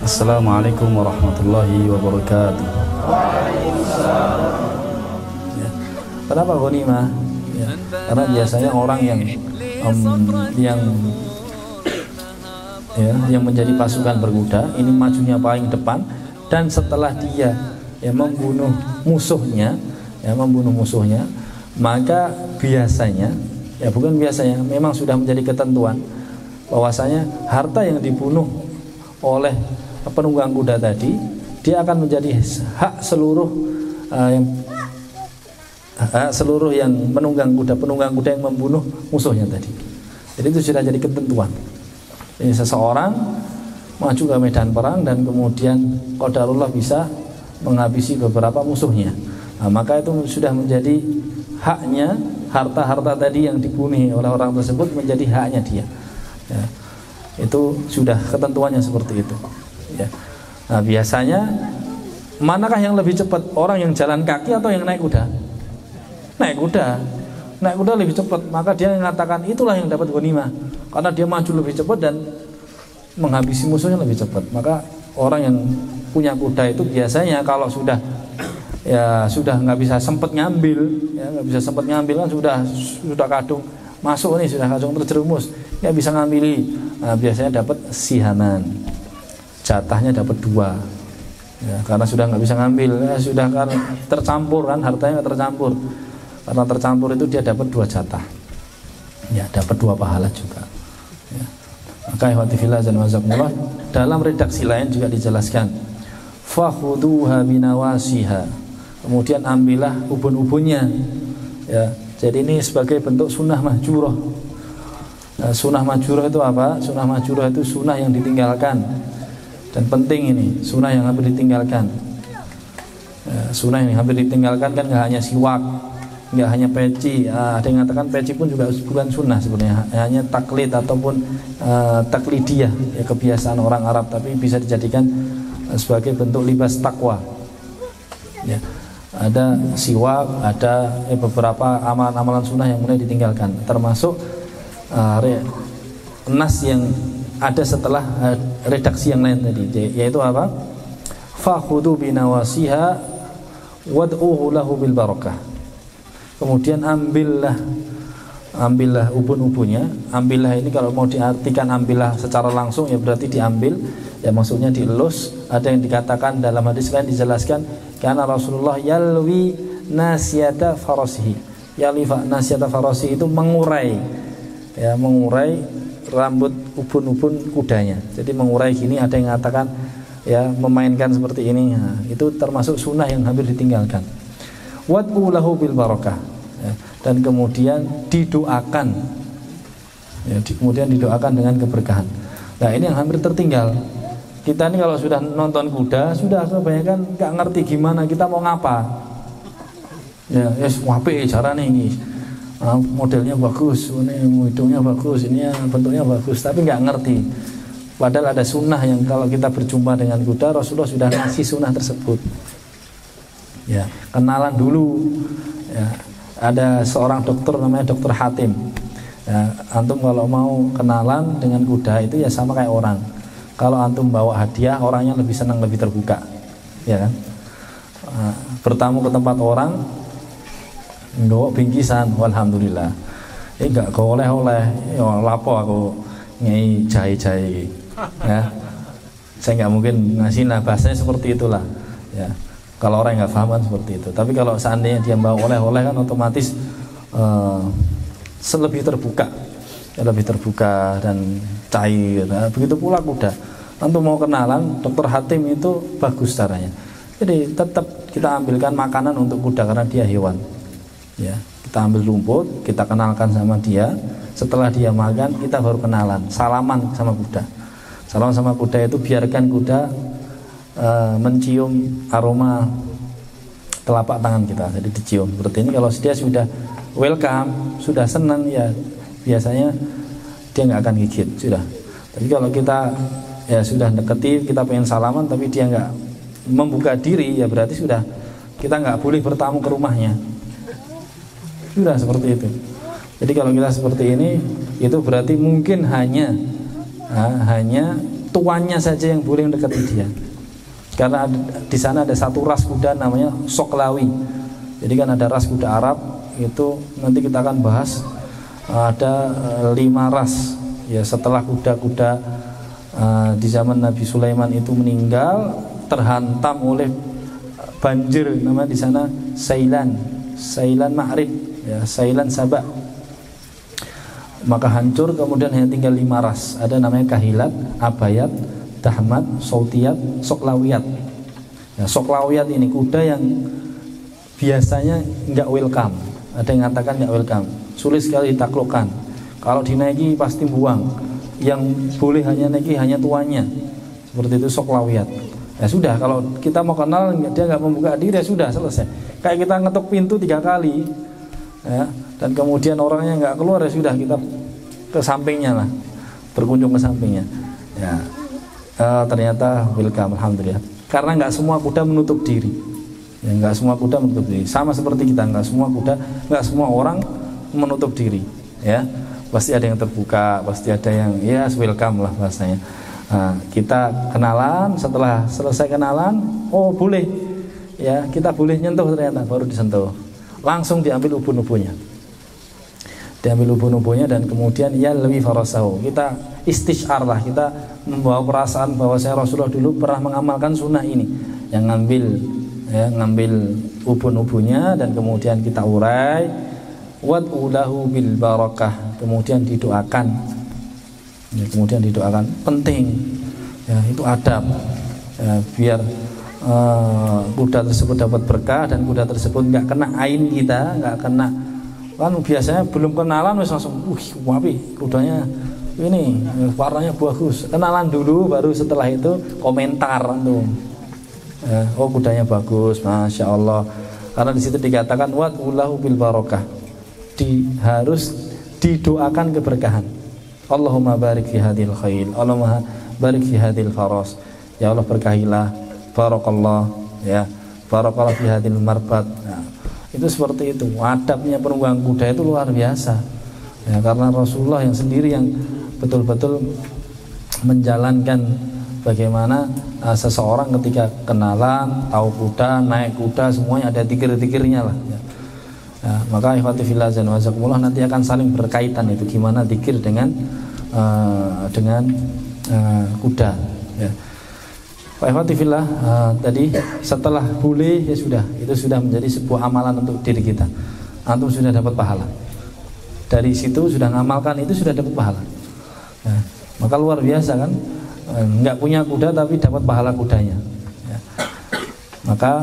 Assalamualaikum warahmatullahi wabarakatuh. Ya. Kenapa ghanimah? Ya. Karena biasanya orang yang menjadi pasukan berkuda ini majunya paling depan, dan setelah dia membunuh musuhnya, maka biasanya, memang sudah menjadi ketentuan bahwasanya harta yang dibunuh oleh penunggang kuda tadi, dia akan menjadi hak seluruh yang penunggang kuda yang membunuh musuhnya tadi. Jadi itu sudah jadi ketentuan. Jadi seseorang maju ke medan perang dan kemudian qadarullah bisa menghabisi beberapa musuhnya, maka itu sudah menjadi haknya, harta-harta tadi yang dibunuh oleh orang tersebut menjadi haknya dia. Ya, itu sudah ketentuannya seperti itu. Ya. Nah, biasanya manakah yang lebih cepat, orang yang jalan kaki atau yang naik kuda? Naik kuda lebih cepat, maka dia mengatakan itulah yang dapat ghanimah, karena dia maju lebih cepat dan menghabisi musuhnya lebih cepat. Maka orang yang punya kuda itu biasanya kalau sudah nggak bisa sempat ngambil, kan sudah kadung masuk nih, sudah kadung terjerumus, nggak bisa ngambil, biasanya dapat sihaman, jatahnya dapat 2, karena sudah nggak bisa ngambil, sudah kan tercampur, kan hartanya tercampur, karena tercampur itu dia dapat 2 jatah, dapat 2 pahala juga. Maka ihwatifillah dan wazakumullah, dalam redaksi lain juga dijelaskan fakhuduha binawasiha, kemudian ambillah ubun-ubunnya. Jadi ini sebagai bentuk sunnah mahjurah. Sunnah mahjurah itu apa? Sunnah mahjurah itu sunnah yang ditinggalkan, dan penting ini sunnah yang hampir ditinggalkan. Sunnah yang hampir ditinggalkan kan nggak hanya siwak, nggak hanya peci. Ada yang mengatakan peci pun juga bukan sunnah sebenarnya, hanya taklid ataupun taklidiyah, kebiasaan orang Arab, tapi bisa dijadikan sebagai bentuk libas takwa. Ada siwak, ada beberapa amalan-amalan sunnah yang mulai ditinggalkan, termasuk nas yang ada setelah redaksi yang lain tadi, yaitu apa? Fakhudu binawasiha wad'uhu lahu bil barakah. Kemudian ambillah ubun-ubunnya. Ambillah ini kalau mau diartikan ambillah secara langsung berarti diambil, maksudnya dielus. Ada yang dikatakan dalam hadis lain dijelaskan, karena Rasulullah yalwi nasiyata farasihi. Yalwi nasiyata farasihi itu mengurai rambut ubun-ubun kudanya. Jadi mengurai gini, ada yang mengatakan memainkan seperti ini. Itu termasuk sunnah yang hampir ditinggalkan. Wad'u lahu bil barakah, dan kemudian didoakan, dengan keberkahan. Nah, ini yang hampir tertinggal. Kita ini kalau sudah nonton kuda, sudah kebanyakan nggak ngerti gimana kita mau ngapa. Wape cara nih, modelnya bagus, ini hidungnya bagus, ini bentuknya bagus, tapi nggak ngerti. Padahal ada sunnah yang kalau kita berjumpa dengan kuda, Rasulullah sudah ngasih sunnah tersebut. Kenalan dulu. Ada seorang dokter namanya Dokter Hatim. Antum kalau mau kenalan dengan kuda itu sama kayak orang. Kalau antum bawa hadiah, orangnya lebih senang, lebih terbuka, kan? Bertamu ke tempat orang, bawa bingkisan, alhamdulillah. Enggak kau oleh-oleh, lapo aku ngei jahe-jahe, Saya nggak mungkin ngasih bahasanya seperti itulah, Kalau orang nggak paham kan seperti itu. Tapi kalau seandainya dia bawa oleh-oleh kan otomatis lebih terbuka dan cair. Begitu pula kuda. Antum mau kenalan, Dokter Hatim itu bagus caranya. Jadi tetap kita ambilkan makanan untuk kuda karena dia hewan. Kita ambil rumput, kita kenalkan sama dia. Setelah dia makan, kita baru kenalan, salaman sama kuda. Salaman sama kuda itu biarkan kuda mencium aroma telapak tangan kita. Jadi dicium seperti ini. Kalau dia sudah welcome, sudah senang, biasanya dia nggak akan gigit sudah. Tapi kalau kita sudah deketi, kita pengen salaman tapi dia nggak membuka diri, berarti sudah kita nggak boleh bertamu ke rumahnya. Sudah seperti itu. Jadi kalau kita seperti ini, itu berarti mungkin hanya tuannya saja yang boleh mendekati dia. Karena di sana ada satu ras kuda namanya Soklawi. Jadi kan ada ras kuda Arab itu, nanti kita akan bahas ada 5 ras. Ya, setelah kuda-kuda di zaman Nabi Sulaiman itu meninggal, terhantam oleh banjir, namanya di sana Sailan Ma'rib, ya, Sailan Sabah. Maka hancur, kemudian hanya tinggal 5 ras. Ada namanya Kahilat, Abayat, Dahmat, Sautiyat, Soklawiyat. Ya, Soklawiyat ini kuda yang biasanya nggak welcome. Ada yang mengatakan nggak welcome, sulit sekali ditaklukkan. Kalau dinaiki pasti buang. Yang boleh hanya naiki hanya tuannya. Seperti itu Soklawiyat. Ya sudah, kalau kita mau kenal dia nggak membuka diri, ya sudah selesai. Kayak kita ngetuk pintu 3 kali, ya, dan kemudian orangnya nggak keluar, ya sudah kita ke sampingnya lah, berkunjung ke sampingnya. Ya, ternyata welcome, alhamdulillah. Karena nggak semua kuda menutup diri. Ya, nggak semua kuda menutup diri. Sama seperti kita, nggak semua kuda, nggak semua orang menutup diri. Ya, pasti ada yang terbuka, pasti ada yang ya welcome lah bahasanya. Nah, kita kenalan, setelah selesai kenalan, oh boleh, ya kita boleh nyentuh, ternyata baru disentuh, langsung diambil ubun-ubunnya, dan kemudian ya lebih farasahu, kita istisyar lah, kita membawa perasaan bahwa saya Rasulullah dulu pernah mengamalkan sunnah ini, yang ngambil ubun-ubunnya, dan kemudian kita urai, wad'ulahu bil barakah, kemudian didoakan. Ya, kemudian didoakan, penting ya, itu adab ya, biar kuda tersebut dapat berkah dan kuda tersebut nggak kena ain kita, nggak kena, kan biasanya belum kenalan wis langsung wapi kudanya ini warnanya bagus, kenalan dulu baru setelah itu komentar tuh ya, oh kudanya bagus, masya Allah, karena di situ dikatakan wad'ulahu bil barakah, harus didoakan keberkahan. Allahumma barik fi hadhil khail, Allahumma barik fi hadhil faras, ya Allah berkahilah, barakallah, ya barakallah fi hadhil marbat. Nah, itu seperti itu. Adabnya penunggang kuda itu luar biasa ya, karena Rasulullah yang sendiri yang betul-betul menjalankan bagaimana seseorang ketika kenalan, tahu kuda, naik kuda, semuanya ada zikir-zikirnya lah ya. Ya, maka ikhwati fillah dan wazakumullah, nanti akan saling berkaitan itu gimana zikir dengan kuda ya. Pak ikhwati fillah, tadi setelah boleh ya sudah, itu sudah menjadi sebuah amalan untuk diri kita. Antum sudah dapat pahala. Dari situ sudah ngamalkan, itu sudah dapat pahala. Ya, maka luar biasa kan, nggak punya kuda tapi dapat pahala kudanya. Ya. Maka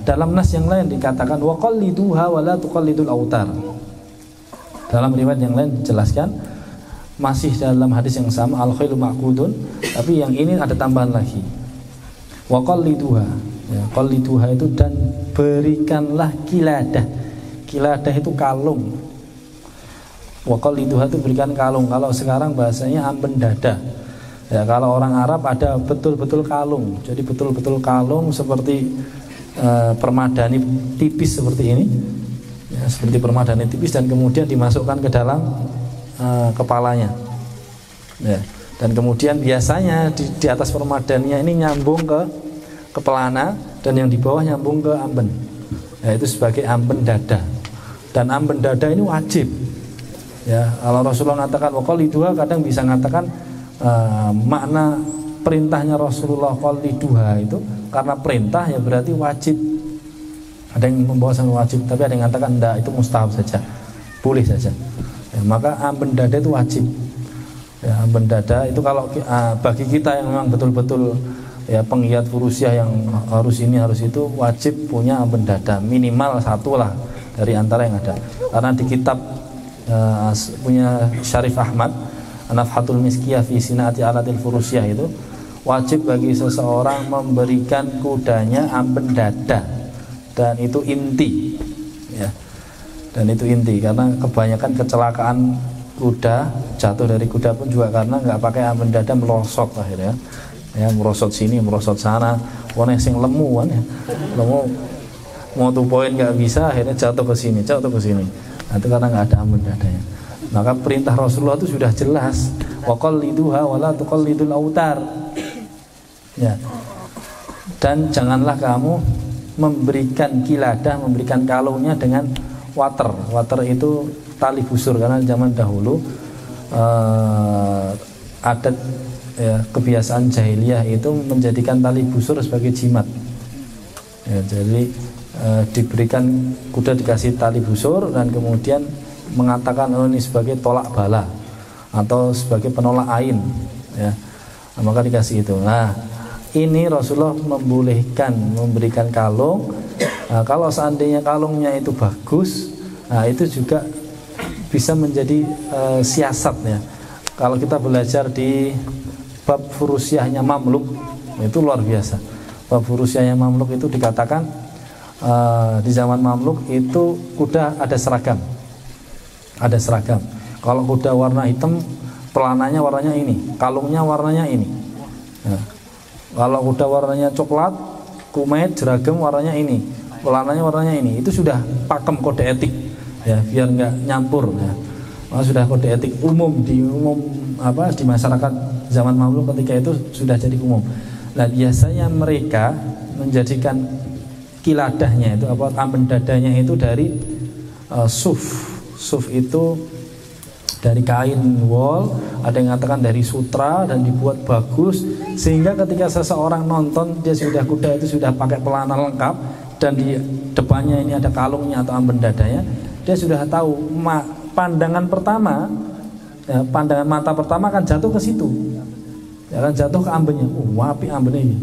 dalam nas yang lain dikatakan wa qalliduha wa la tuqallidul autar. Dalam riwayat yang lain dijelaskan, masih dalam hadis yang sama, al khailu ma'qudun, tapi yang ini ada tambahan lagi. Wa qalliduha. Ya, qalliduha itu dan berikanlah kiladah. Kiladah itu kalung. Wa qalliduha itu berikan kalung. Kalau sekarang bahasanya amben dada. Ya, kalau orang Arab ada betul-betul kalung. Jadi betul-betul kalung seperti permadani tipis seperti ini. Ya, seperti permadani tipis, dan kemudian dimasukkan ke dalam kepalanya. Ya, dan kemudian biasanya di atas permadaninya ini nyambung ke pelana, dan yang di bawah nyambung ke amben. Ya, itu sebagai amben dada. Dan amben dada ini wajib. Ya, kalau Rasulullah mengatakan wa qalliduha, kadang bisa mengatakan makna perintahnya Rasulullah qalliduha itu karena perintah ya berarti wajib. Ada yang membawa sama wajib, tapi ada yang mengatakan enggak, itu mustahab saja, boleh saja. Ya, maka amben dada itu wajib. Ya, amben dada itu kalau bagi kita yang memang betul-betul ya penggiat furusiah yang harus ini harus itu, wajib punya amben dada minimal satu lah dari antara yang ada. Karena di kitab punya Syarif Ahmad, Nafhatul Miskiyah fi Sinati Alatil Furusyah, itu wajib bagi seseorang memberikan kudanya amben dada, dan itu inti ya. Dan itu inti, karena kebanyakan kecelakaan kuda, jatuh dari kuda pun juga karena nggak pakai amben dada, melosot akhirnya ya, merosot sini merosot sana, wong sing lemu kan ya, lemu mau tuh poin nggak bisa, akhirnya jatuh ke sini. Nah, itu karena nggak ada amben dadanya. Maka perintah Rasulullah itu sudah jelas, wa qalliduha wa la tuqallidul autar. Ya. Dan janganlah kamu memberikan kiladah, memberikan kalungnya dengan water. Water itu tali busur, karena zaman dahulu adat ya, kebiasaan jahiliyah itu menjadikan tali busur sebagai jimat. Ya, jadi diberikan kuda, dikasih tali busur dan kemudian mengatakan oh ini sebagai tolak bala atau sebagai penolak ain. Ya, maka dikasih itu. Nah, ini Rasulullah membolehkan memberikan kalung. Nah, kalau seandainya kalungnya itu bagus, nah itu juga bisa menjadi siasat ya. Kalau kita belajar di bab furusyahnya Mamluk, itu luar biasa. Bab furusyahnya Mamluk itu dikatakan di zaman Mamluk itu kuda ada seragam. Ada seragam. Kalau kuda warna hitam, pelananya warnanya ini, kalungnya warnanya ini. Nah, kalau kuda warnanya coklat, kumet, jeragam warnanya ini, pelananya warnanya ini. Itu sudah pakem kode etik. Ya, biar nggak nyampur ya. Maka sudah kode etik umum di masyarakat zaman Mamluk ketika itu sudah jadi umum. Nah, biasanya mereka menjadikan kiladahnya itu amben dadanya itu dari suf. Suf itu dari kain wol, ada yang mengatakan dari sutra dan dibuat bagus sehingga ketika seseorang nonton dia sudah kuda itu sudah pakai pelana lengkap dan di depannya ini ada kalungnya atau amben dadanya. Dia sudah tahu pandangan pertama ya, pandangan mata pertama kan jatuh ke situ ya, kan jatuh ke ambennya. Apik ambennya ini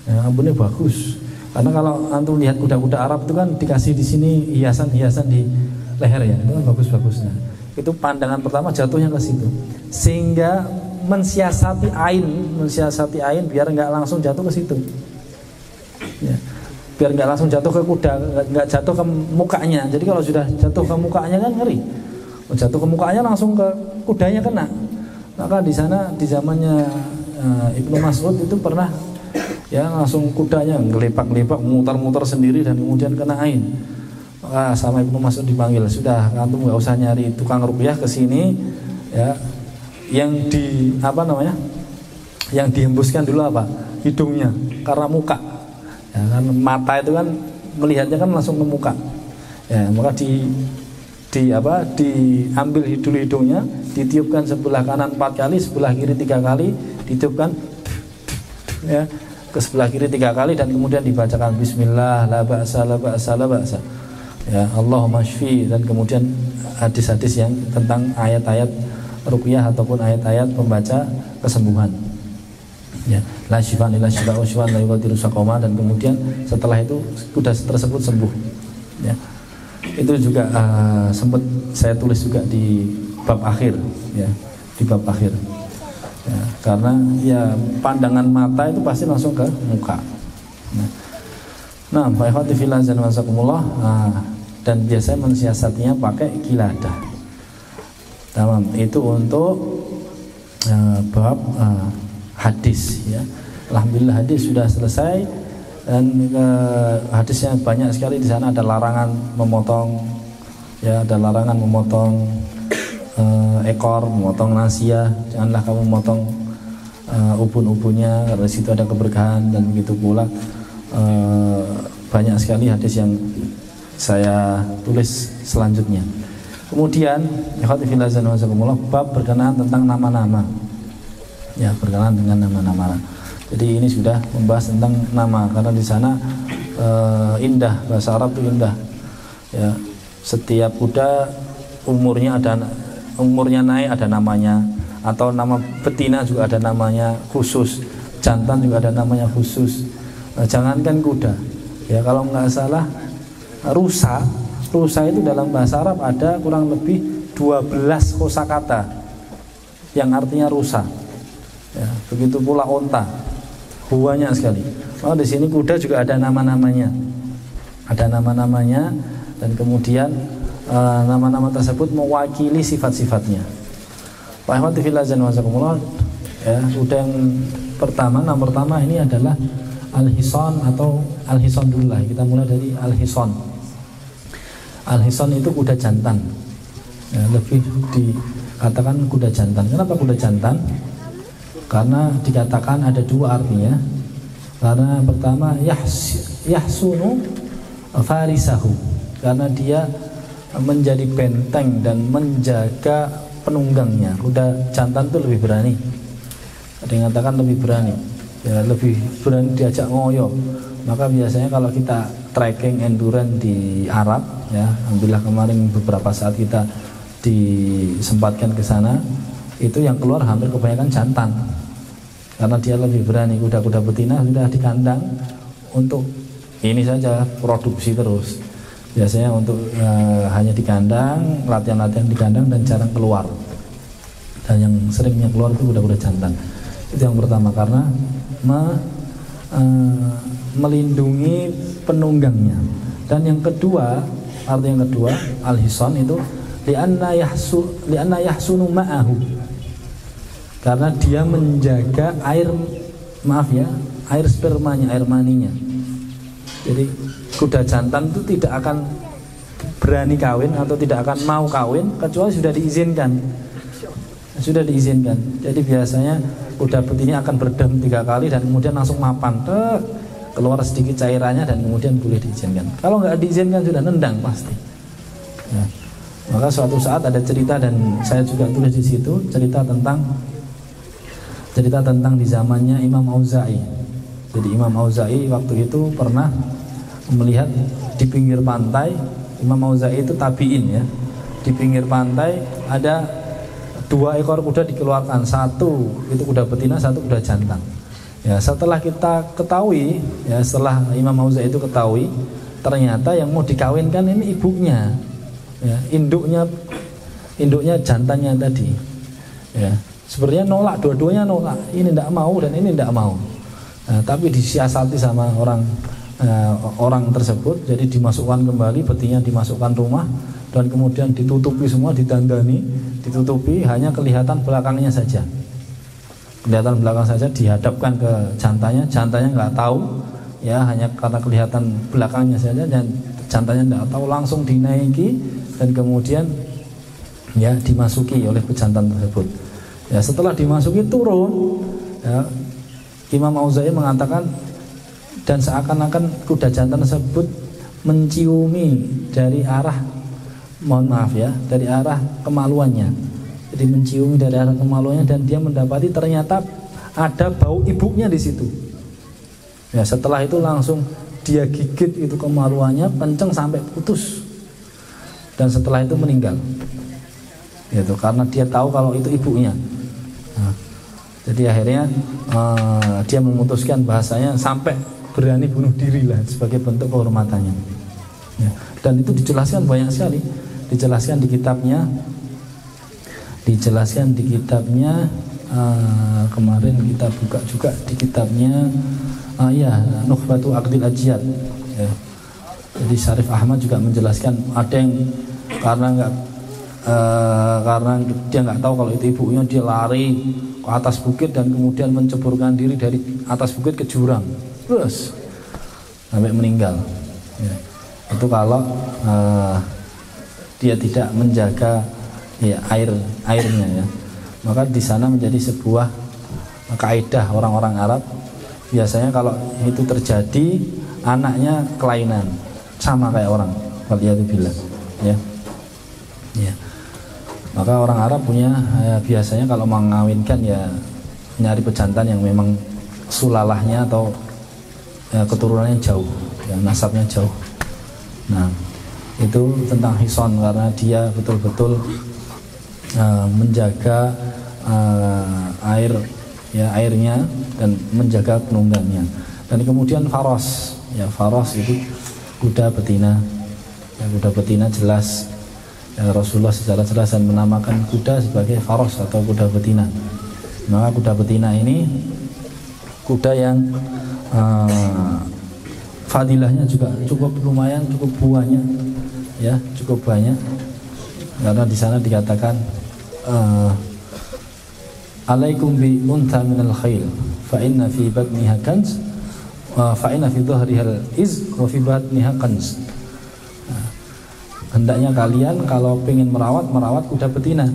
ya, ambennya bagus, karena kalau antum lihat kuda-kuda Arab itu kan dikasih di sini hiasan-hiasan di leher ya, itu kan bagus-bagusnya. Itu pandangan pertama jatuhnya ke situ sehingga mensiasati ain biar nggak langsung jatuh ke situ ya. Biar nggak langsung jatuh ke kuda, nggak jatuh ke mukanya. Jadi kalau sudah jatuh ke mukanya kan ngeri. Jatuh ke mukanya langsung ke kudanya kena. Maka di sana di zamannya Ibnu Mas'ud itu pernah ya langsung kudanya ngelepak-ngelepak, muter-muter sendiri dan kemudian kena ain. Maka sama Ibnu Mas'ud dipanggil, sudah antum nggak usah nyari tukang ruqyah ke sini ya. Yang yang dihembuskan dulu apa? Hidungnya, karena muka. Ya, kan mata itu kan melihatnya kan langsung ke muka. Ya, maka diambil hidungnya, ditiupkan sebelah kanan 4 kali, sebelah kiri 3 kali, ditiupkan ya ke sebelah kiri 3 kali dan kemudian dibacakan bismillah la ba'sa la ba'sa la ba'sa. Ya, Allahumma syfi, dan kemudian hadis-hadis yang tentang ayat-ayat ruqyah ataupun ayat-ayat pembaca kesembuhan. Ya, la syifaan illa syifa'u syifaan la yughadiru saqama, dan kemudian setelah itu kuda tersebut sembuh. Ya. Itu juga sempat saya tulis juga di bab akhir ya, di bab akhir. Ya, karena ya pandangan mata itu pasti langsung ke muka. Nah, fa ikhwati fillah wa jazakumullah, dan biasanya mensiasatinya pakai kiladah. Tamam, itu untuk bab hadis ya. Alhamdulillah hadis sudah selesai, dan hadisnya banyak sekali. Di sana ada larangan memotong ya, ada larangan memotong ekor, memotong nasia. Janganlah kamu memotong ubun-ubunnya, karena situ ada keberkahan. Dan begitu pula banyak sekali hadis yang saya tulis selanjutnya. Kemudian bab berkenaan tentang nama-nama. Ya, berkenaan dengan nama-nama. Jadi ini sudah membahas tentang nama, karena di sana indah, bahasa Arab itu indah. Ya, setiap kuda umurnya naik ada namanya, atau nama betina juga ada namanya khusus, jantan juga ada namanya khusus. Nah, jangankan kuda, ya kalau nggak salah rusa itu dalam bahasa Arab ada kurang lebih 12 kosakata yang artinya rusa. Ya, begitu pula onta, banyak sekali. Oh, di sini kuda juga ada nama-namanya, dan kemudian nama-nama tersebut mewakili sifat-sifatnya. Pak Ahmad ya, kuda yang pertama, nama pertama ini adalah Al-Hison atau Al-Hison dulu lah. Kita mulai dari Al-Hison. Al-Hison itu kuda jantan. Ya, lebih katakan kuda jantan. Kenapa kuda jantan? Karena dikatakan ada dua artinya. Karena pertama yahsunu farisahu, karena dia menjadi benteng dan menjaga penunggangnya. Kuda jantan itu lebih berani. Ada yang mengatakan lebih berani, ya, lebih berani diajak ngoyo. Maka biasanya kalau kita trekking endurance di Arab, ya, alhamdulillah kemarin beberapa saat kita disempatkan ke sana, itu yang keluar hampir kebanyakan jantan, karena dia lebih berani. Kuda-kuda betina sudah di kandang untuk ini saja produksi terus. Biasanya untuk hanya di kandang, latihan-latihan di kandang dan jarang keluar. Dan yang seringnya keluar itu kuda-kuda jantan. Itu yang pertama, karena melindungi penunggangnya. Dan yang kedua, arti yang kedua al-hison itu li'anna yahsunu ma'ahu, karena dia menjaga air spermanya, air maninya. Jadi kuda jantan itu tidak akan berani kawin atau tidak akan mau kawin kecuali sudah diizinkan. Jadi biasanya kuda betina akan berdem 3 kali dan kemudian langsung mapan, keluar sedikit cairannya dan kemudian boleh diizinkan. Kalau nggak diizinkan sudah nendang pasti. Ya. Maka suatu saat ada cerita, dan saya juga tulis di situ, cerita tentang di zamannya Imam Auza'i. Jadi Imam Auza'i waktu itu pernah melihat di pinggir pantai. Imam Auza'i itu tabi'in, ya. Di pinggir pantai ada 2 ekor kuda dikeluarkan, satu itu kuda betina, satu kuda jantan. Ya, setelah kita ketahui, ya, setelah Imam Auza'i itu ketahui, ternyata yang mau dikawinkan ini ibunya, ya, induknya jantannya tadi. Ya, sebenarnya nolak, dua-duanya nolak. Ini tidak mau dan ini tidak mau. Nah, tapi disiasati sama orang tersebut, jadi dimasukkan kembali, betina dimasukkan rumah dan kemudian ditutupi semua, didandani, ditutupi, hanya kelihatan belakangnya saja. Kelihatan belakang saja, dihadapkan ke jantannya nggak tahu, ya, hanya karena kelihatan belakangnya saja, dan jantannya nggak tahu, langsung dinaiki dan kemudian, ya, dimasuki oleh pejantan tersebut. Ya, setelah dimasuki turun, ya, Imam Auza'i mengatakan, dan seakan-akan kuda jantan tersebut menciumi dari arah, mohon maaf ya, dari arah kemaluannya. Jadi menciumi dari arah kemaluannya, dan dia mendapati ternyata ada bau ibunya di situ. Ya, setelah itu langsung dia gigit itu kemaluannya, kenceng sampai putus. Dan setelah itu meninggal. Itu karena dia tahu kalau itu ibunya. Nah, jadi akhirnya dia memutuskan bahasanya sampai berani bunuh diri lah sebagai bentuk kehormatannya. Ya, dan itu dijelaskan banyak sekali, dijelaskan di kitabnya, kemarin kita buka juga di kitabnya, ya, Nukhbatu Aqdil Ajyad. Ya. Jadi Syarif Ahmad juga menjelaskan, ada yang karena dia nggak tahu kalau itu ibunya, dia lari ke atas bukit dan kemudian menceburkan diri dari atas bukit ke jurang, terus sampai meninggal. Ya. Itu kalau dia tidak menjaga, ya, airnya, ya. Maka di sana menjadi sebuah kaidah orang-orang Arab. Biasanya kalau itu terjadi, anaknya kelainan, sama kayak orang, waliyadzubillah, ya. Ya. Maka orang Arab punya, ya, biasanya kalau mengawinkan, ya, nyari pejantan yang memang sulalahnya atau, ya, keturunannya jauh, ya, nasabnya jauh. Nah, itu tentang hison, karena dia betul-betul menjaga airnya dan menjaga penunggangnya. Dan kemudian faros, ya, faros itu kuda betina. Ya, kuda betina jelas, ya, Rasulullah secara jelas dan menamakan kuda sebagai faros atau kuda betina. Maka kuda betina ini kuda yang fadilahnya juga cukup lumayan, cukup banyak, ya, cukup banyak. Karena di sana dikatakan, alaikum bi untha minal khail fa inna fi batniha kanz fa inna fi dhahriha iz wa fi batniha kanz. Hendaknya kalian kalau ingin merawat kuda betina,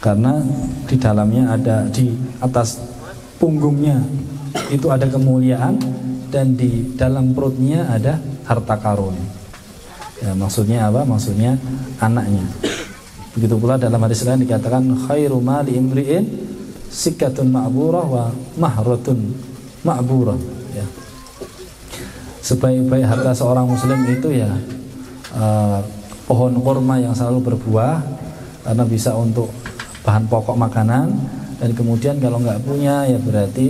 karena di dalamnya ada, di atas punggungnya itu ada kemuliaan, dan di dalam perutnya ada harta karun. Ya, maksudnya apa? Maksudnya anaknya. Begitu pula dalam hadis lain dikatakan khairu mali imri'in sikatun ma'burah wa mahratun ma'burah. Ya. Sebaik-baik harta seorang muslim itu ya pohon kurma yang selalu berbuah, karena bisa untuk bahan pokok makanan. Dan kemudian kalau nggak punya ya berarti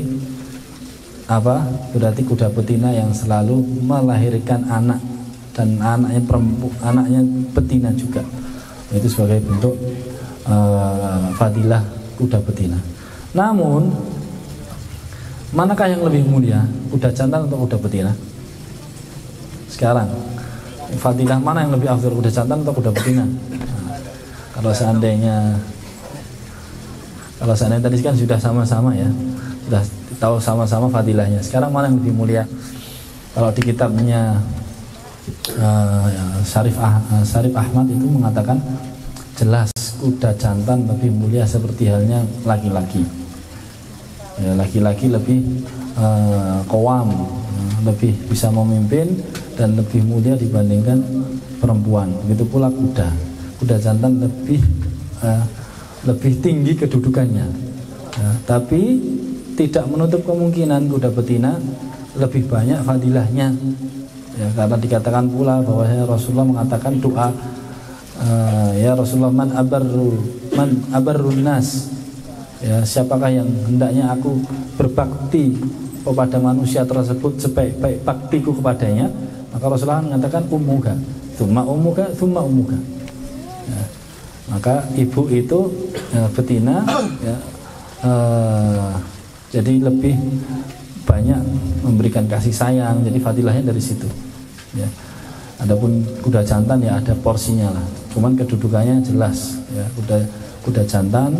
apa? Berarti kuda betina yang selalu melahirkan anak, dan anaknya perempuan, anaknya betina juga. Itu sebagai bentuk fadilah kuda betina. Namun manakah yang lebih mulia, kuda jantan atau kuda betina? Sekarang fadilah mana yang lebih afdal, kuda jantan atau kuda betina? Nah, kalau seandainya tadi kan sudah sama-sama ya, sudah tahu sama-sama fadilahnya. Sekarang mana yang lebih mulia? Kalau di kitabnya Syarif Ahmad itu mengatakan jelas kuda jantan lebih mulia seperti halnya laki-laki. Ya, laki-laki lebih qawam, lebih bisa memimpin dan lebih mulia dibandingkan perempuan. Begitu pula kuda jantan lebih tinggi kedudukannya. Ya, tapi tidak menutup kemungkinan kuda betina lebih banyak fadilahnya. Ya, karena dikatakan pula bahwa Rasulullah mengatakan doa, ya Rasulullah man abarrun nas, ya siapakah yang hendaknya aku berbakti kepada manusia tersebut sebaik-baik baktiku kepadanya, maka Rasulullah mengatakan ummuka, tsumma ummuka, tsumma ummuka. Ya, maka ibu itu betina ya, jadi lebih banyak memberikan kasih sayang, jadi fadilahnya dari situ. Ya. Adapun kuda jantan ya ada porsinya lah, cuman kedudukannya jelas ya, kuda jantan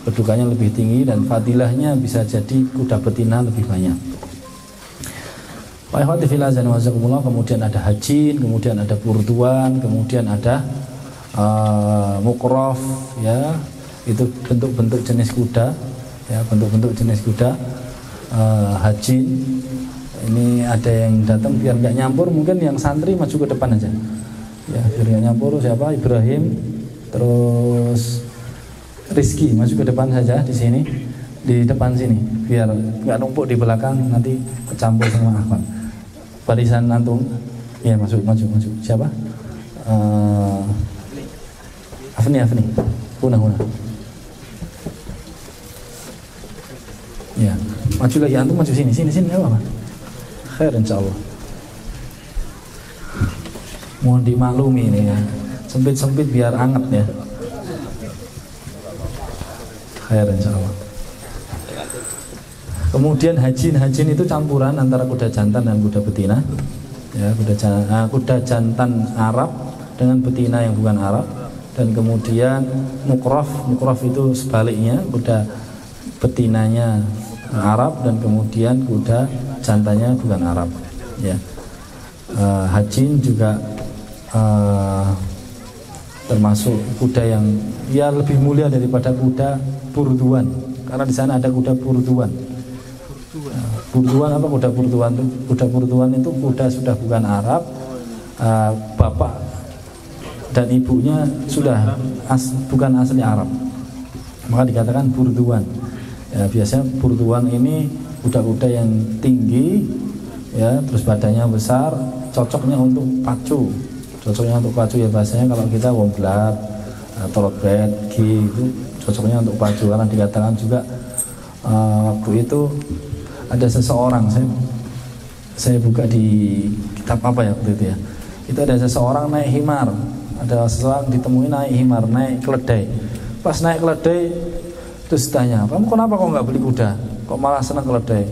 kedudukannya lebih tinggi dan fadilahnya bisa jadi kuda betina lebih banyak. Kemudian ada hajin, kemudian ada burduan, kemudian ada mukraf, ya itu bentuk-bentuk jenis kuda, ya bentuk-bentuk jenis kuda. Hajin ini ada yang datang biar nggak nyampur, mungkin yang santri maju ke depan aja ya, biar nggak nyampur. Siapa? Ibrahim, terus Rizky maju ke depan saja di sini, di depan sini, biar nggak numpuk di belakang nanti kecampur sama Ahmad. Barisan antum ya, maju. Siapa? Afni Huna ya, maju lagi antum, maju sini apa? Khair insyaallah. Mohon dimaklumi ini ya, sempit biar anget ya. Khair insyaallah. Kemudian hajin itu campuran antara kuda jantan dan kuda betina. Ya, kuda jantan Arab dengan betina yang bukan Arab. Dan kemudian mukraf itu sebaliknya, kuda betinanya Arab dan kemudian kuda jantannya bukan Arab. Ya, hajin juga termasuk kuda yang ya lebih mulia daripada kuda burduan, karena di sana ada kuda burduan. Burduan apa kuda burduan itu? Kuda burduan itu kuda sudah bukan Arab, bapak dan ibunya sudah bukan asli Arab, maka dikatakan burduan. Ya, biasanya burduan ini kuda-kuda yang tinggi, ya, terus badannya besar, cocoknya untuk pacu ya, bahasanya kalau kita womblat, trotbed, itu cocoknya untuk pacu. Karena dikatakan juga waktu itu ada seseorang, saya buka di kitab apa ya waktu itu ya, itu ada seseorang naik himar, ada seseorang ditemui naik himar, naik keledai. Pas naik keledai terus tanya, kamu kenapa kok nggak beli kuda, kok malah senang keledai?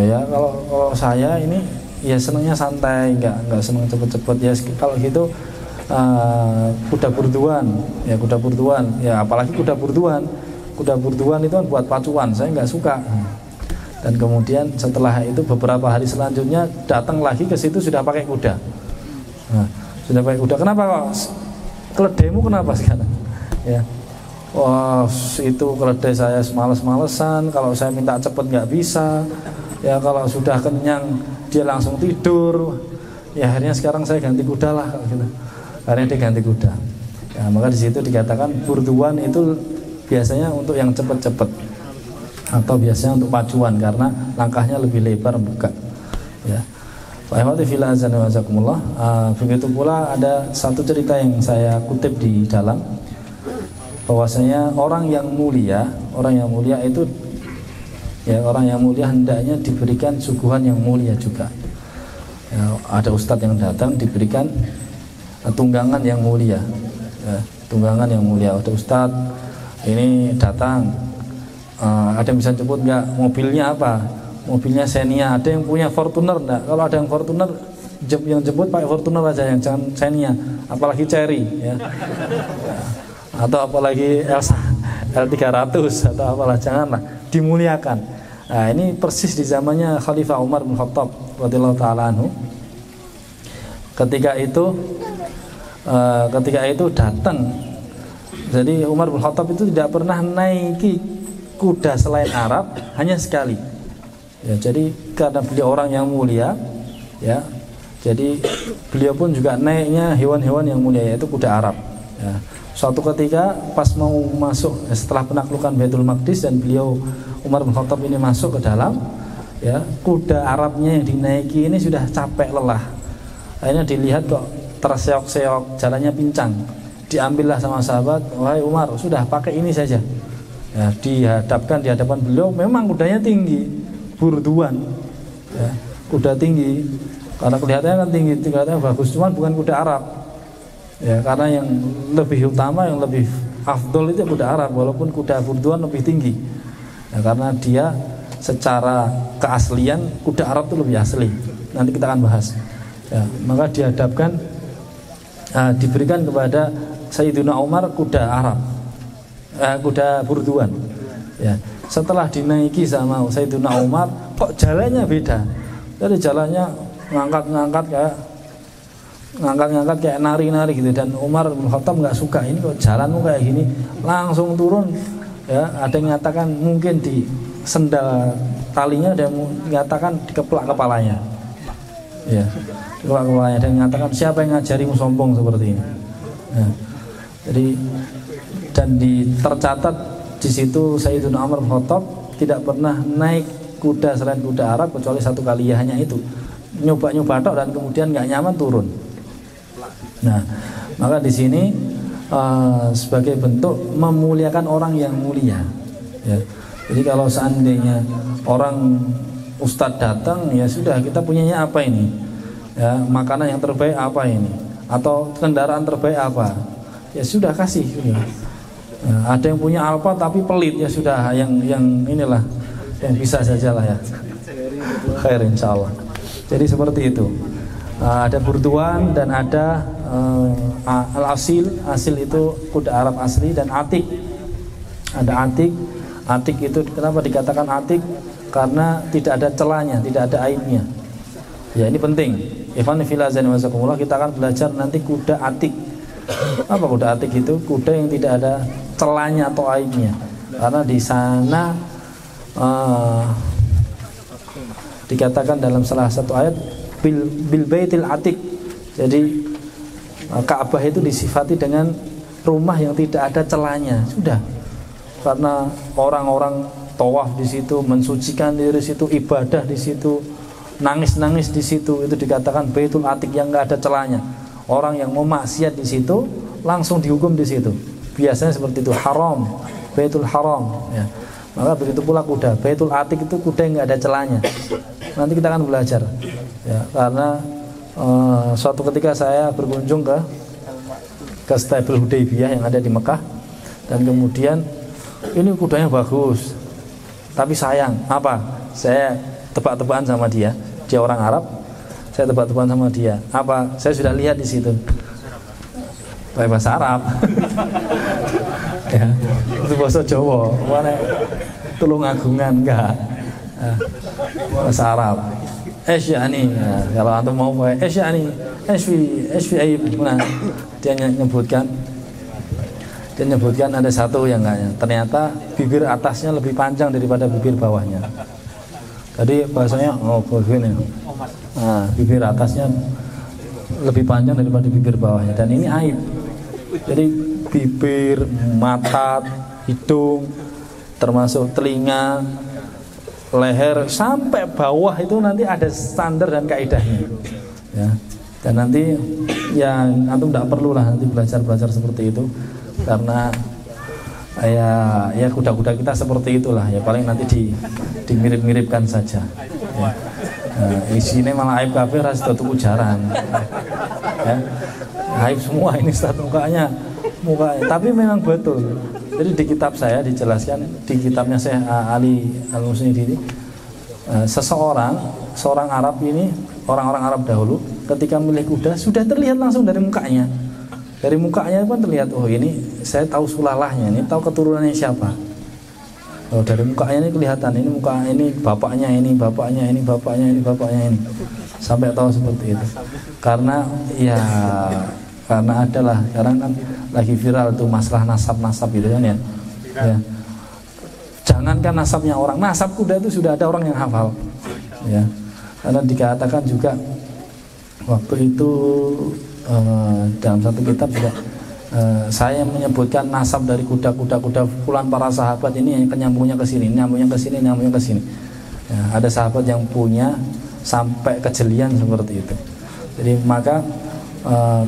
Ya kalau saya ini ya senangnya santai, nggak senang cepet-cepet ya. Kalau gitu kuda burduan ya, apalagi kuda burduan itu kan buat pacuan, saya nggak suka. Dan kemudian setelah itu beberapa hari selanjutnya datang lagi ke situ sudah pakai kuda. Nah, sudah pakai kuda. Kenapa kok keledaimu kenapa sekarang? Ya, wah itu keledai saya males-malesan, kalau saya minta cepet nggak bisa, ya kalau sudah kenyang dia langsung tidur. Ya akhirnya sekarang saya ganti kuda lah gitu. Akhirnya dia ganti kuda. Ya, maka di situ dikatakan burduan itu biasanya untuk yang cepet-cepet atau biasanya untuk pacuan karena langkahnya lebih lebar buka. Ya. Begitu pula ada satu cerita yang saya kutip di dalam, bahwasanya orang yang mulia itu ya, orang yang mulia hendaknya diberikan suguhan yang mulia juga. Ya, ada ustadz yang datang diberikan tunggangan yang mulia. Ya, tunggangan yang mulia. Ada ustadz ini datang, ada yang bisa jemput nggak? Mobilnya apa? Mobilnya Xenia. Ada yang punya Fortuner enggak? Kalau ada yang Fortuner, yang jemput pakai Fortuner aja, yang jangan Xenia, apalagi Cherry ya. Atau apalagi Elsa L300 atau apalah, janganlah, dimuliakan. Nah, ini persis di zamannya Khalifah Umar bin Khattab radhiyallahu taala anhu. Ketika itu datang. Jadi Umar bin Khattab itu tidak pernah naiki kuda selain Arab, hanya sekali. Ya, jadi karena beliau orang yang mulia, ya, jadi beliau pun juga naiknya hewan-hewan yang mulia, yaitu kuda Arab. Ya. Suatu ketika pas mau masuk setelah penaklukan Baitul Maqdis dan beliau Umar bin Khattab ini masuk ke dalam, ya, kuda Arabnya yang dinaiki ini sudah capek lelah. Akhirnya dilihat kok terseok-seok, jalannya pincang. Diambillah sama sahabat, wahai Umar, sudah pakai ini saja. Ya, di hadapan beliau memang kudanya tinggi. Burduan, ya, kuda tinggi, karena kelihatannya kan tinggi, kelihatannya bagus, cuman bukan kuda Arab, ya, karena yang lebih utama, yang lebih afdol itu kuda Arab, walaupun kuda burduan lebih tinggi, ya, karena dia secara keaslian kuda Arab itu lebih asli. Nanti kita akan bahas. Ya, maka dihadapkan, diberikan kepada Sayyidina Umar kuda Arab, kuda burduan. Ya. Setelah dinaiki sama Sayyidina Umar, kok jalannya beda. Jadi jalannya ngangkat-ngangkat kayak nari-nari gitu. Dan Umar bin Khattab nggak suka, ini kok jalanmu kayak gini. Langsung turun. Ya, ada yang mengatakan mungkin di sendal talinya, ada yang mengatakan dikeplak kepalanya. Ya, dikeplak kepalanya. Dan mengatakan siapa yang ngajarimu sombong seperti ini. Ya. Jadi dan tercatat di situ Sayyidina Umar bin Khattab tidak pernah naik kuda selain kuda Arab kecuali satu kali, ya hanya itu. Nyoba-nyoba tok dan kemudian nggak nyaman turun. Nah, maka di sini sebagai bentuk memuliakan orang yang mulia. Ya. Jadi kalau seandainya orang ustadz datang, ya sudah, kita punyanya apa ini? Ya, makanan yang terbaik apa ini? Atau kendaraan terbaik apa? Ya sudah, kasih. Ya. Nah, ada yang punya Alfa tapi pelit, ya sudah, yang inilah yang bisa sajalah ya. Khair insyaallah. Jadi seperti itu. Ada burduan dan ada al-asil. Asil itu kuda Arab asli, dan atik. Ada atik. Atik itu kenapa dikatakan atik? Karena tidak ada celahnya, tidak ada aibnya. Ya, ini penting. Ikhwan fillah azza wa jalla, kita akan belajar nanti kuda atik. Apa kuda atik itu? Kuda yang tidak ada celahnya atau aibnya. Karena di sana dikatakan dalam salah satu ayat bil baitil atik. Jadi Ka'bah itu disifati dengan rumah yang tidak ada celahnya. Sudah. Karena orang-orang tawaf di situ, mensucikan diri di situ, ibadah di situ, nangis-nangis di situ, itu dikatakan baitul atik yang enggak ada celahnya. Orang yang mau maksiat di situ langsung dihukum di situ. Biasanya seperti itu, haram, baitul haram. Ya. Maka begitu pula kuda, baitul atik itu kuda yang nggak ada celahnya. Nanti kita akan belajar. Ya, karena suatu ketika saya berkunjung ke stable Hudaybiyah yang ada di Mekah, dan kemudian ini kudanya bagus, tapi sayang apa? Saya tebak-tebakan sama dia orang Arab. Saya tebak-tebakan sama dia. Apa? Saya sudah lihat di situ. Pakai bahasa Arab. Ya, itu bahasa Jawa. Mana Tulungagungan enggak? Bahasa Arab. Esyani. Ya, kalau antum mau pakai esyani, esfi ayib. Nah, dia menyebutkan Dia menyebutkan ada satu yang enggaknya, ternyata bibir atasnya lebih panjang daripada bibir bawahnya. Tadi bahasanya begini, bibir atasnya lebih panjang daripada bibir bawahnya, dan ini aib. Jadi bibir, mata, hidung, termasuk telinga, leher sampai bawah itu nanti ada standar dan kaidahnya, ya. Dan nanti yang antum tidak perlu lah nanti belajar seperti itu, karena ya kuda-kuda kita seperti itulah ya, paling nanti dimirip-miripkan saja, ya. Isinya malah aib kafir harus tutup ujaran, ya. Aib semua ini stat mukanya, tapi memang betul. Jadi di kitab saya dijelaskan, di kitabnya Syekh Ali Al-Musnidi, seorang Arab ini, orang-orang Arab dahulu ketika milih kuda sudah terlihat langsung dari mukanya. Dari mukanya pun terlihat, oh ini saya tahu sulalahnya, ini tahu keturunannya siapa. Oh, dari mukanya ini kelihatan, ini muka, ini bapaknya, ini bapaknya, ini bapaknya, ini bapaknya, ini. Sampai tahu seperti itu. Karena adalah sekarang kan lagi viral tuh masalah nasab gitu kan, ya. Jangankan nasabnya orang, nasab kuda itu sudah ada orang yang hafal, ya. Karena dikatakan juga waktu itu dalam satu kitab juga saya menyebutkan nasab dari kuda fulan para sahabat ini nyambungnya ke sini, nyambungnya ke sini. Ya, ada sahabat yang punya sampai kejelian seperti itu. Jadi maka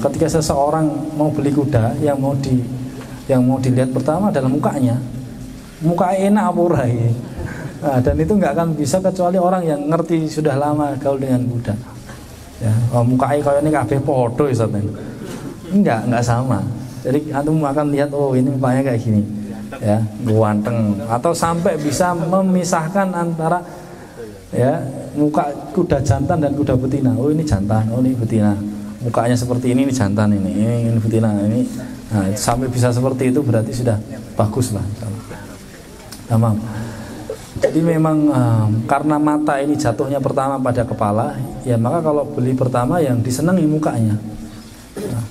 ketika seseorang mau beli kuda, yang mau dilihat pertama adalah mukanya. Muka enak apa ora ya. Dan itu nggak akan bisa kecuali orang yang ngerti sudah lama gaul dengan kuda. Ya, mukanya kayak ini kabeh podo ya, enggak sama. Jadi antum akan lihat, oh ini mukanya kayak gini, ya, ganteng, atau sampai bisa memisahkan antara ya muka kuda jantan dan kuda betina. Oh ini jantan, oh ini betina. Mukanya seperti ini jantan, ini betina, ini. Nah, sampai bisa seperti itu berarti sudah bagus lah. Tamam. Jadi memang karena mata ini jatuhnya pertama pada kepala, ya maka kalau beli pertama yang disenangi mukanya. Nah,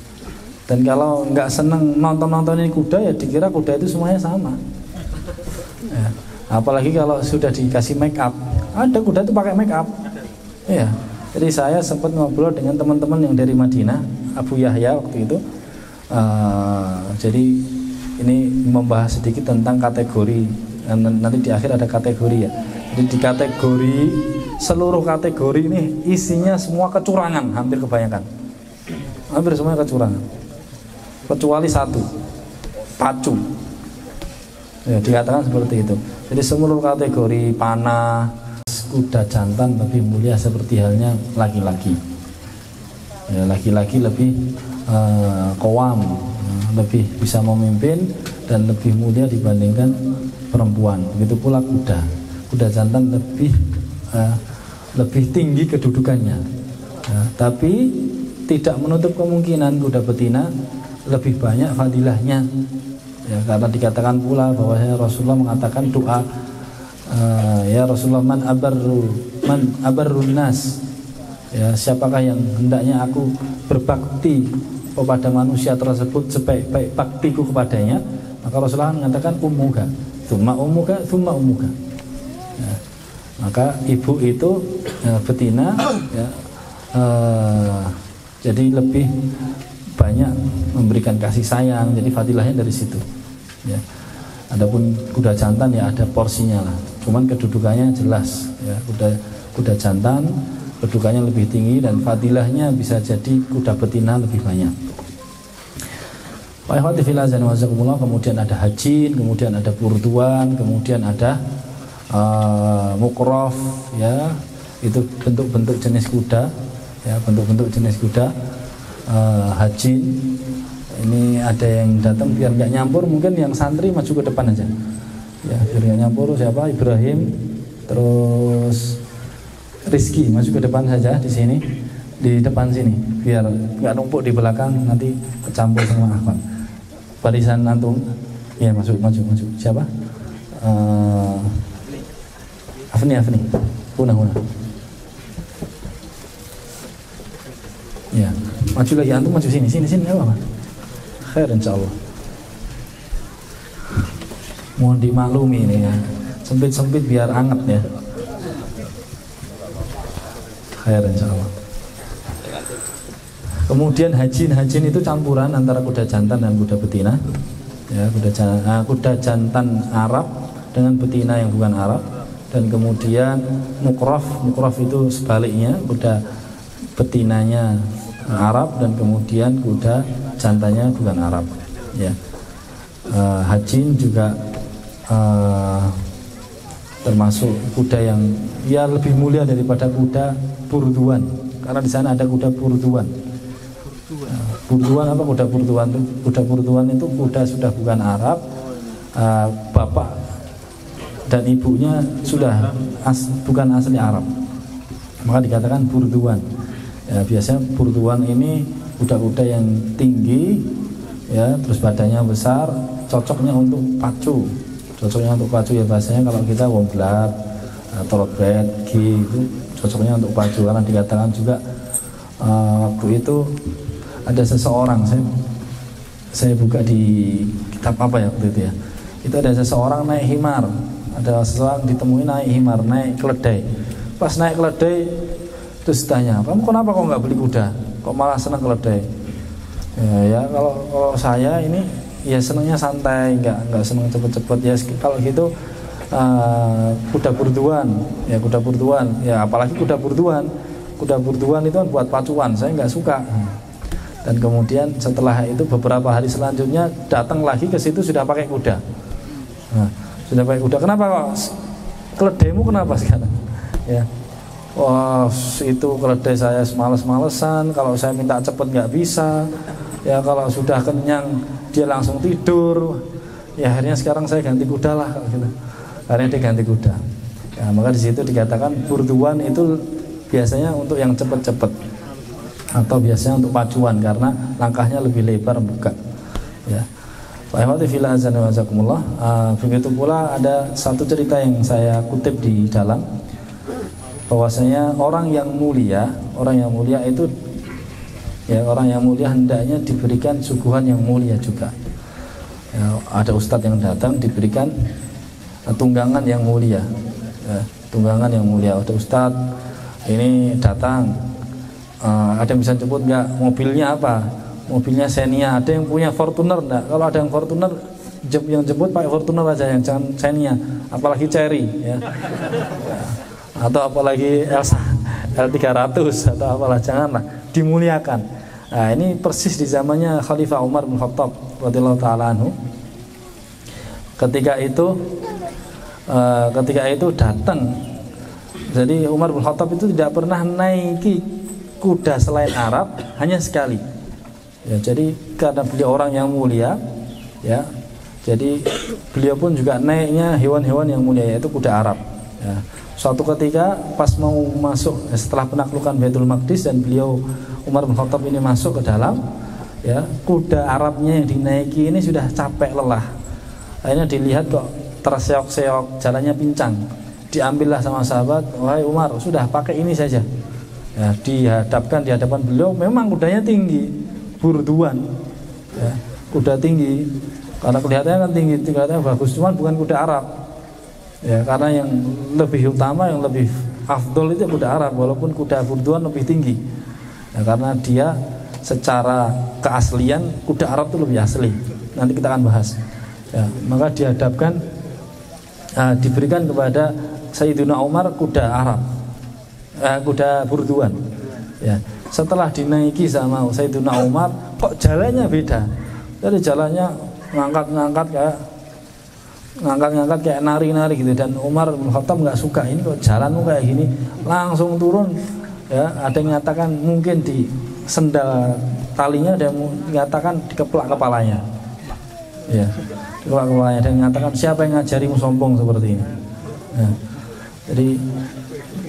dan kalau nggak seneng nonton-nontonin kuda, ya dikira kuda itu semuanya sama. Ya, apalagi kalau sudah dikasih make up, ada kuda itu pakai make up. Ya, jadi saya sempat ngobrol dengan teman-teman yang dari Madinah, Abu Yahya waktu itu. Jadi ini membahas sedikit tentang kategori. Nanti di akhir ada kategori, ya. Jadi di kategori, seluruh kategori ini isinya semua kecurangan, hampir kebanyakan, hampir semuanya kecurangan, kecuali satu, pacu, ya, dikatakan seperti itu. Jadi seluruh kategori panah, kuda jantan lebih mulia seperti halnya laki-laki, ya, laki-laki lebih qawam, lebih bisa memimpin dan lebih mulia dibandingkan perempuan. Begitu pula kuda jantan lebih tinggi kedudukannya, ya, tapi tidak menutup kemungkinan kuda betina lebih banyak fadilahnya, ya, karena dikatakan pula bahwa Rasulullah mengatakan doa, ya Rasulullah man abarrun nas, ya, siapakah yang hendaknya aku berbakti kepada manusia tersebut sebaik-baik baktiku kepadanya, maka Rasulullah mengatakan ummuka thumma ummuka. Ya, maka ibu itu betina, ya, jadi lebih banyak memberikan kasih sayang, jadi fadilahnya dari situ, ya. Adapun kuda jantan ya ada porsinya lah, cuman kedudukannya jelas, ya, kuda jantan kedudukannya lebih tinggi dan fadilahnya bisa jadi kuda betina lebih banyak. Kemudian ada haji, kemudian ada burduan, kemudian ada mukrof, ya, itu bentuk-bentuk jenis kuda, ya, bentuk-bentuk jenis kuda. Haji ini ada yang datang biar nggak nyampur, mungkin yang santri maju ke depan aja, ya, biar nggak nyampur. Siapa? Ibrahim, terus Rizky maju ke depan saja di sini, di depan sini, biar nggak numpuk di belakang nanti kecampur sama akhwat. Barisan antum, ya, maju. Siapa? Afni. Huna. Ya, maju lagi antum, maju sini, apa? Khair insyaallah. Mohon dimaklumi ini ya. Sempit-sempit biar anget ya. Khair insyaallah. Kemudian hajin itu campuran antara kuda jantan dan kuda betina. Ya, kuda jantan Arab dengan betina yang bukan Arab. Dan kemudian mukraf itu sebaliknya, kuda betinanya Arab dan kemudian kuda jantannya bukan Arab. Ya. Hajin juga termasuk kuda yang ya lebih mulia daripada kuda burduan, karena di sana ada kuda burduan. Burduan apa kuda burduan itu? Kuda burduan itu kuda sudah bukan Arab, bapak dan ibunya sudah bukan asli Arab, maka dikatakan burduan. Ya, biasanya burduan ini kuda-kuda yang tinggi, ya, terus badannya besar, cocoknya untuk pacu. Ya bahasanya kalau kita womblat, thoroughbred, itu cocoknya untuk pacu, karena dikatakan juga waktu itu ada seseorang, saya buka di kitab apa ya waktu itu ya, itu ada seseorang naik himar, ada seseorang ditemui naik himar, naik keledai. Pas naik keledai terus tanya, kamu kenapa kok nggak beli kuda, kok malah senang keledai? Ya kalau saya ini ya senangnya santai, nggak senang cepet-cepet ya. Kalau gitu kuda burduan ya, apalagi kuda burduan itu kan buat pacuan, saya nggak suka. Dan kemudian setelah itu beberapa hari selanjutnya datang lagi ke situ sudah pakai kuda. Nah, sudah pakai kuda. Kenapa kok keledaimu kenapa sekarang? Ya, wah itu keledai saya males-malesan. Kalau saya minta cepet nggak bisa. Ya kalau sudah kenyang dia langsung tidur. Ya akhirnya sekarang saya ganti kuda lah. Gitu. Akhirnya dia ganti kuda. Ya, maka di situ dikatakan burduan itu biasanya untuk yang cepet-cepet, atau biasanya untuk pacuan karena langkahnya lebih lebar buka. Ya. Begitu pula ada satu cerita yang saya kutip di dalam, bahwasanya orang yang mulia itu ya, orang yang mulia hendaknya diberikan suguhan yang mulia juga. Ya, ada ustadz yang datang diberikan tunggangan yang mulia. Ya, tunggangan yang mulia. Ada ustadz ini datang, ada yang bisa jemput nggak? Mobilnya apa? Mobilnya Xenia. Ada yang punya Fortuner nggak? Kalau ada yang Fortuner, yang jemput pakai Fortuner aja, yang jangan Xenia, apalagi Cherry ya. Atau apalagi Elsa L300 atau apalah, janganlah, dimuliakan. Nah, ini persis di zamannya Khalifah Umar bin Khattab radhiyallahu taala anhu. Ketika itu datang, jadi Umar bin Khattab itu tidak pernah naiki kuda selain Arab, hanya sekali. Ya, jadi karena beliau orang yang mulia, ya, jadi beliau pun juga naiknya hewan-hewan yang mulia, yaitu kuda Arab. Ya. Suatu ketika pas mau masuk setelah penaklukan Baitul Maqdis dan beliau Umar bin Khattab ini masuk ke dalam, ya, kuda Arabnya yang dinaiki ini sudah capek lelah. Akhirnya dilihat kok terseok-seok, jalannya pincang. Diambillah sama sahabat, wahai Umar, sudah pakai ini saja. Ya, di hadapan beliau memang kudanya tinggi, burduan, ya, kuda tinggi, karena kelihatannya kan tinggi, kelihatannya bagus, cuman bukan kuda Arab. Ya, karena yang lebih utama, yang lebih afdol itu kuda Arab, walaupun kuda burduan lebih tinggi. Ya, karena dia secara keaslian kuda Arab itu lebih asli. Nanti kita akan bahas. Ya, maka dihadapkan, diberikan kepada Sayyidina Umar kuda Arab, kuda burduan. Ya, setelah dinaiki sama Sayyidina Umar, kok jalannya beda. Jadi jalannya ngangkat kayak nari-nari gitu, dan Umar bin Khattab nggak suka, ini kok jalanmu kayak gini, langsung turun. Ya, ada yang mengatakan mungkin di sendal talinya, ada yang mengatakan dikeplak kepalanya. Ya, dikeplak kepalanya, dan mengatakan siapa yang ngajarimu sombong seperti ini. Ya, jadi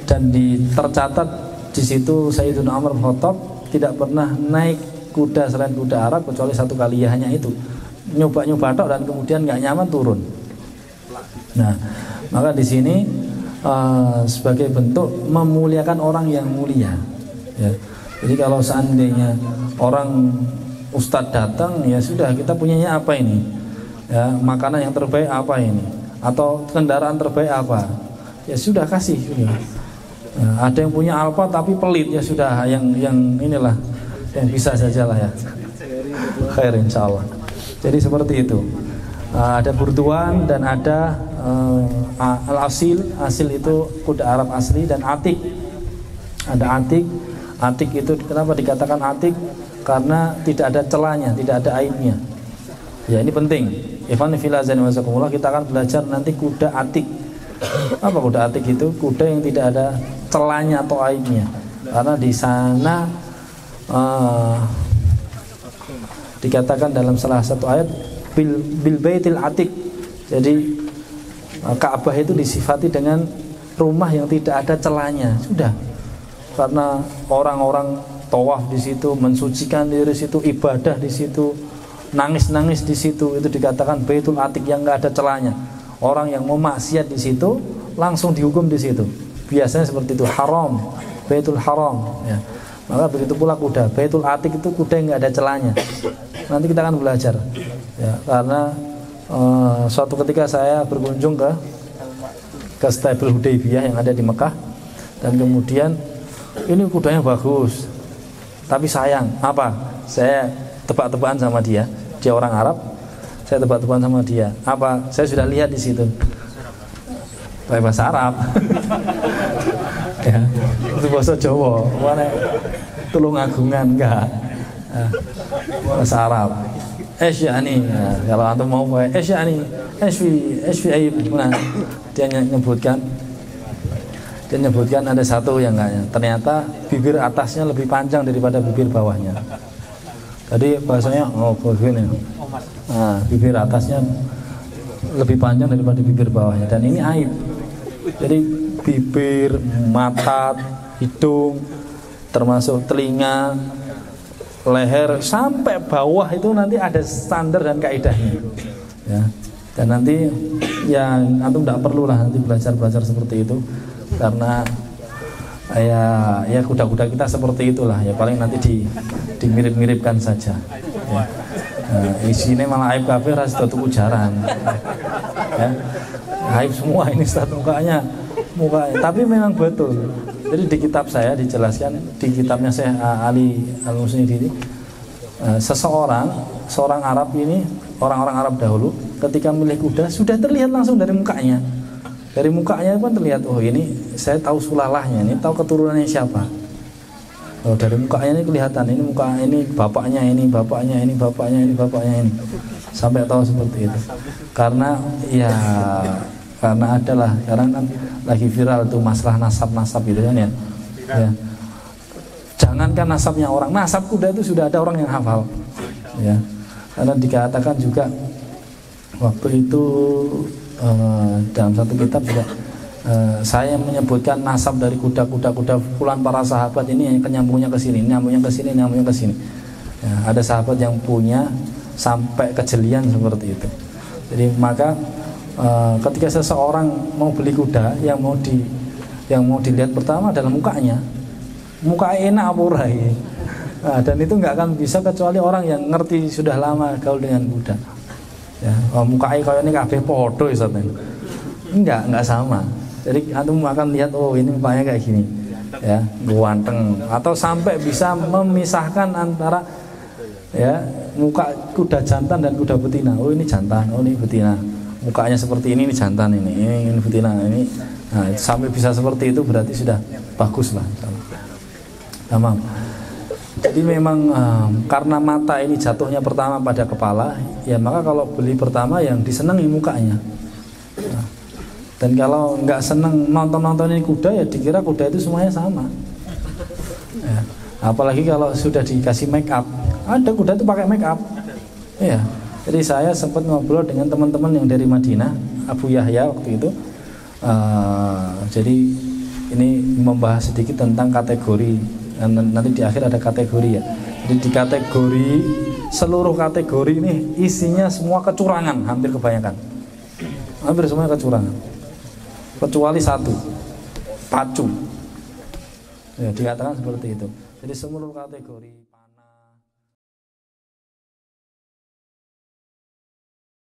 dan tercatat di situ Sayyidina Umar bin Khattab tidak pernah naik kuda selain kuda Arab kecuali satu kali, ya hanya itu, nyoba tok, dan kemudian nggak nyaman turun. Nah, maka di sini sebagai bentuk memuliakan orang yang mulia. Ya. Jadi kalau seandainya orang ustadz datang, ya sudah, kita punyanya apa ini? Ya, makanan yang terbaik apa ini? Atau kendaraan terbaik apa? Ya sudah kasih. Sudah. Ya, ada yang punya Alfa tapi pelit, ya sudah, yang inilah yang bisa sajalah ya. Khair insyaallah. Jadi seperti itu. Ada burtuan dan ada al-asil. Asil itu kuda Arab asli, dan atik. Ada atik. Atik itu kenapa dikatakan atik? Karena tidak ada celahnya, tidak ada aibnya. Ya, ini penting. Ikhwan fillah azza wa jalla, kita akan belajar nanti kuda atik. Apa kuda atik itu? Kuda yang tidak ada celahnya atau aibnya. Karena di sana dikatakan dalam salah satu ayat bil baitil atik. Jadi Ka'bah itu disifati dengan rumah yang tidak ada celahnya. Sudah. Karena orang-orang tawaf di situ, mensucikan diri di situ, ibadah di situ, nangis-nangis di situ, itu dikatakan baitul atik yang enggak ada celahnya. Orang yang mau maksiat di situ langsung dihukum di situ. Biasanya seperti itu, haram, baitul haram ya. Maka begitu pula kuda, baitul atik itu kuda yang enggak ada celahnya. Nanti kita akan belajar ya, karena suatu ketika saya berkunjung ke stable Hudaybiyah yang ada di Mekah, dan kemudian ini kudanya bagus, tapi sayang apa? Saya tebak-tebakan sama dia orang Arab. Saya tebak-tebakan sama dia. Apa? Saya sudah lihat di situ. Bahasa Arab. Ya, itu bahasa Jawa. Mana Tulungagungan enggak? Bahasa Arab. Esyani. Ya, kalau antum mau pakai esyani, esfi aib. Nah, dia menyebutkan ada satu yang enggaknya. Ternyata bibir atasnya lebih panjang daripada bibir bawahnya. Tadi bahasanya begini. Nah, bibir atasnya lebih panjang daripada bibir bawahnya, dan ini aib. Jadi bibir, mata, hidung, termasuk telinga, leher sampai bawah itu nanti ada standar dan kaidahnya. Ya. Dan nanti yang antum tidak perlu lah nanti belajar seperti itu, karena ya kuda-kuda kita seperti itulah ya, paling nanti dimirip-miripkan saja ya. Isinya malah aib kafir harus tutup ujaran ya. Aib semua ini satu mukanya, tapi memang betul. Jadi di kitab saya dijelaskan, di kitabnya Syekh Ali Al-Musnidi, seorang Arab ini, orang-orang Arab dahulu ketika milih kuda sudah terlihat langsung dari mukanya. Dari mukanya pun terlihat, oh ini saya tahu sulalahnya, ini tahu keturunannya siapa. Oh, dari mukanya ini kelihatan, ini muka ini bapaknya, ini bapaknya, ini bapaknya, ini bapaknya, ini. Sampai tahu seperti itu. Karena adalah sekarang kan lagi viral tuh masalah nasab gitu kan ya. Ya. Jangankan nasabnya orang, nasab kuda itu sudah ada orang yang hafal. Ya. Karena dikatakan juga waktu itu dalam satu kitab juga saya menyebutkan nasab dari kuda pukulan para sahabat ini yang nyambungnya ke sini, nyambungnya ke sini. Ya, ada sahabat yang punya sampai kejelian seperti itu. Jadi maka ketika seseorang mau beli kuda, yang mau dilihat pertama adalah mukanya. Muka enak apa ora ya. Dan itu nggak akan bisa kecuali orang yang ngerti sudah lama gaul dengan kuda. Ya, mukanya kayak ini kabeh podo isotnya. Enggak sama. Jadi antum akan lihat, oh ini mukanya kayak gini. Ya, ganteng, atau sampai bisa memisahkan antara ya muka kuda jantan dan kuda betina. Oh ini jantan, oh ini betina. Mukanya seperti ini jantan, ini betina, ini. Nah, sampai bisa seperti itu berarti sudah bagus lah. Tamam. Jadi memang karena mata ini jatuhnya pertama pada kepala, ya maka kalau beli pertama yang disenangi mukanya. Nah, dan kalau nggak senang nonton-nontonin kuda, ya dikira kuda itu semuanya sama. Ya, apalagi kalau sudah dikasih make up, ada kuda itu pakai make up. Ya, jadi saya sempat ngobrol dengan teman-teman yang dari Madinah, Abu Yahya waktu itu. Jadi ini membahas sedikit tentang kategori. Nanti di akhir ada kategori ya. Jadi di kategori, seluruh kategori ini isinya semua kecurangan, hampir kebanyakan. Hampir semuanya kecurangan. Kecuali satu, pacu. Ya, dikatakan seperti itu. Jadi seluruh kategori